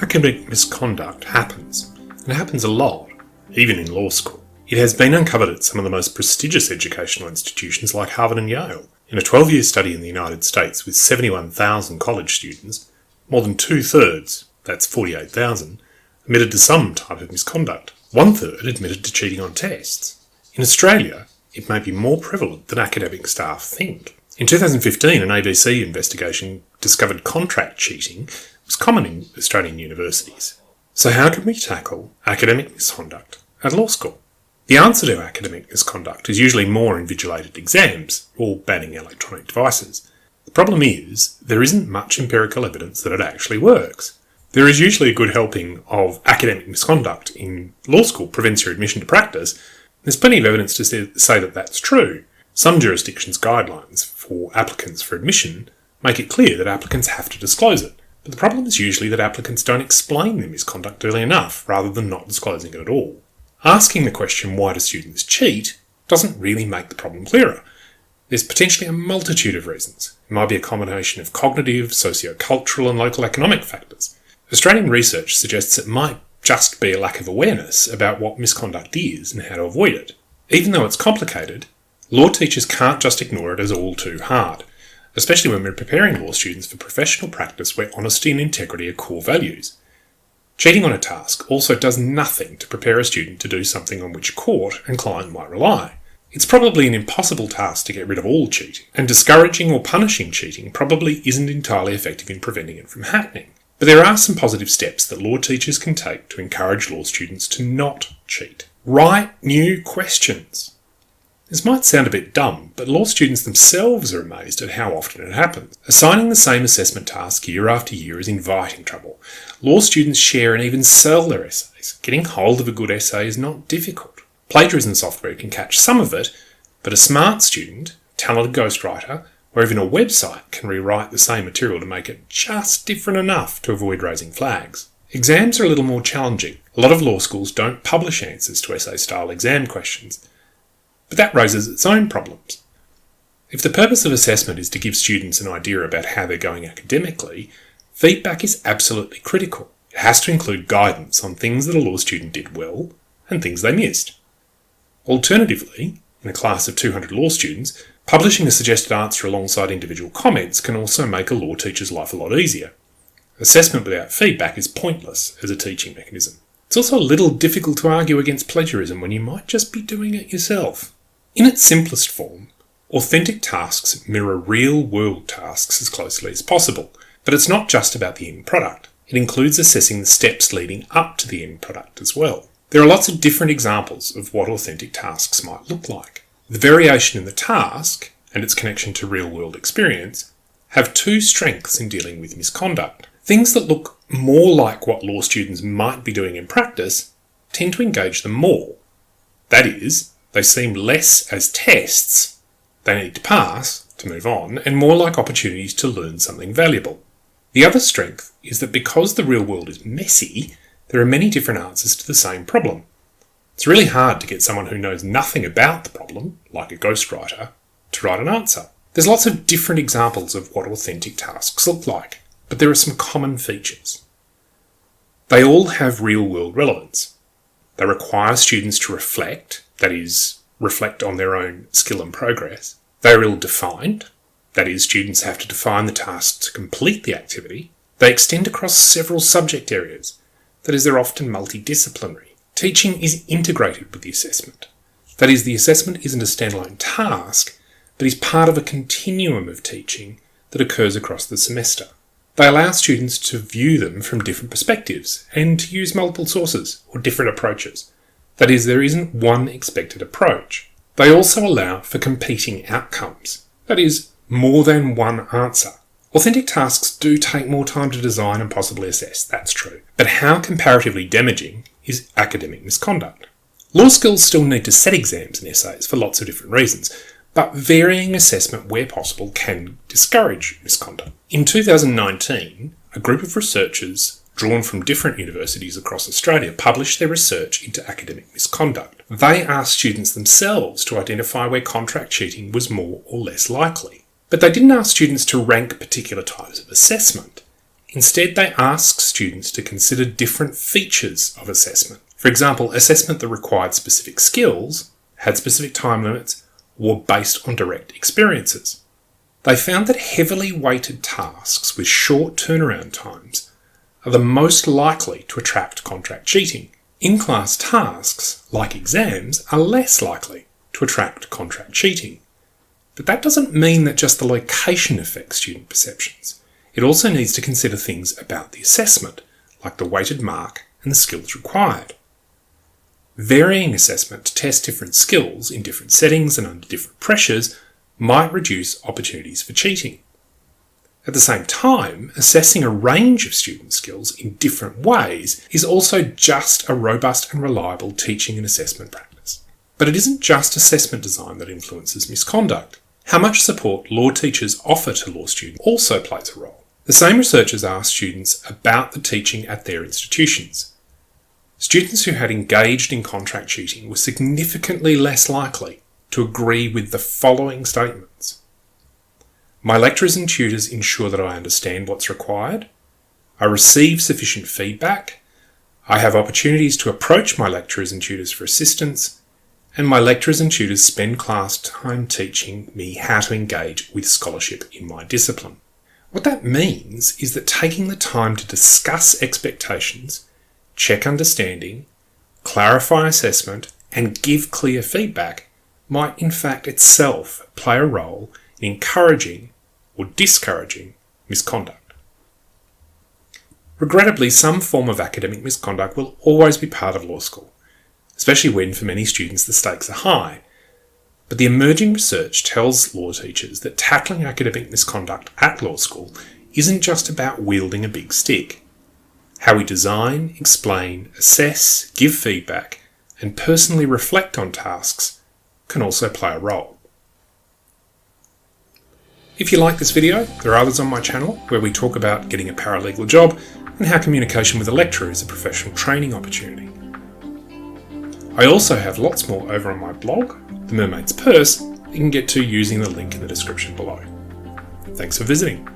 Academic misconduct happens, and it happens a lot, even in law school. It has been uncovered at some of the most prestigious educational institutions like Harvard and Yale. In a 12-year study in the United States with 71,000 college students, more than two-thirds, that's 48,000, admitted to some type of misconduct. One-third admitted to cheating on tests. In Australia, it may be more prevalent than academic staff think. In 2015, an ABC investigation discovered contract cheating was common in Australian universities. So how can we tackle academic misconduct at law school? The answer to academic misconduct is usually more invigilated exams or banning electronic devices. The problem is, there isn't much empirical evidence that it actually works. There is usually a good helping of academic misconduct in law school prevents your admission to practice. There's plenty of evidence to say that that's true. Some jurisdictions' guidelines for applicants for admission make it clear that applicants have to disclose it. But the problem is usually that applicants don't explain their misconduct early enough, rather than not disclosing it at all. Asking the question, why do students cheat, doesn't really make the problem clearer. There's potentially a multitude of reasons. It might be a combination of cognitive, socio-cultural and local economic factors. Australian research suggests it might just be a lack of awareness about what misconduct is and how to avoid it. Even though it's complicated, law teachers can't just ignore it as all too hard, especially when we're preparing law students for professional practice where honesty and integrity are core values. Cheating on a task also does nothing to prepare a student to do something on which court and client might rely. It's probably an impossible task to get rid of all cheating, and discouraging or punishing cheating probably isn't entirely effective in preventing it from happening. But there are some positive steps that law teachers can take to encourage law students to not cheat. Write new questions. This might sound a bit dumb, but law students themselves are amazed at how often it happens. Assigning the same assessment task year after year is inviting trouble. Law students share and even sell their essays. Getting hold of a good essay is not difficult. Plagiarism software can catch some of it, but a smart student, talented ghostwriter, or even a website can rewrite the same material to make it just different enough to avoid raising flags. Exams are a little more challenging. A lot of law schools don't publish answers to essay-style exam questions, but that raises its own problems. If the purpose of assessment is to give students an idea about how they're going academically, feedback is absolutely critical. It has to include guidance on things that a law student did well and things they missed. Alternatively, in a class of 200 law students, publishing a suggested answer alongside individual comments can also make a law teacher's life a lot easier. Assessment without feedback is pointless as a teaching mechanism. It's also a little difficult to argue against plagiarism when you might just be doing it yourself. In its simplest form, authentic tasks mirror real-world tasks as closely as possible, but it's not just about the end product. It includes assessing the steps leading up to the end product as well. There are lots of different examples of what authentic tasks might look like. The variation in the task, and its connection to real-world experience, have two strengths in dealing with misconduct. Things that look more like what law students might be doing in practice tend to engage them more. That is, they seem less as tests they need to pass to move on, and more like opportunities to learn something valuable. The other strength is that because the real world is messy, there are many different answers to the same problem. It's really hard to get someone who knows nothing about the problem, like a ghostwriter, to write an answer. There's lots of different examples of what authentic tasks look like, but there are some common features. They all have real-world relevance. They require students to reflect, that is, reflect on their own skill and progress. They are ill-defined, that is, students have to define the task to complete the activity. They extend across several subject areas, that is, they're often multidisciplinary. Teaching is integrated with the assessment. That is, the assessment isn't a standalone task, but is part of a continuum of teaching that occurs across the semester. They allow students to view them from different perspectives and to use multiple sources or different approaches. That is, there isn't one expected approach. They also allow for competing outcomes. That is, more than one answer. Authentic tasks do take more time to design and possibly assess, that's true. But how comparatively damaging is academic misconduct? Law schools still need to set exams and essays for lots of different reasons, but varying assessment where possible can discourage misconduct. In 2019, a group of researchers drawn from different universities across Australia published their research into academic misconduct. They asked students themselves to identify where contract cheating was more or less likely. But they didn't ask students to rank particular types of assessment. Instead, they ask students to consider different features of assessment. For example, assessment that required specific skills, had specific time limits, or were based on direct experiences. They found that heavily weighted tasks with short turnaround times are the most likely to attract contract cheating. In-class tasks, like exams, are less likely to attract contract cheating. But that doesn't mean that just the location affects student perceptions. It also needs to consider things about the assessment, like the weighted mark and the skills required. Varying assessment to test different skills in different settings and under different pressures might reduce opportunities for cheating. At the same time, assessing a range of student skills in different ways is also just a robust and reliable teaching and assessment practice. But it isn't just assessment design that influences misconduct. How much support law teachers offer to law students also plays a role. The same researchers asked students about the teaching at their institutions. Students who had engaged in contract cheating were significantly less likely to agree with the following statements. My lecturers and tutors ensure that I understand what's required. I receive sufficient feedback. I have opportunities to approach my lecturers and tutors for assistance. And my lecturers and tutors spend class time teaching me how to engage with scholarship in my discipline. What that means is that taking the time to discuss expectations, check understanding, clarify assessment, and give clear feedback might in fact itself play a role in encouraging or discouraging misconduct. Regrettably, some form of academic misconduct will always be part of law school, especially when for many students the stakes are high. But the emerging research tells law teachers that tackling academic misconduct at law school isn't just about wielding a big stick. How we design, explain, assess, give feedback, and personally reflect on tasks can also play a role. If you like this video, there are others on my channel where we talk about getting a paralegal job and how communication with a lecturer is a professional training opportunity. I also have lots more over on my blog, The Mermaid's Purse, that you can get to using the link in the description below. Thanks for visiting.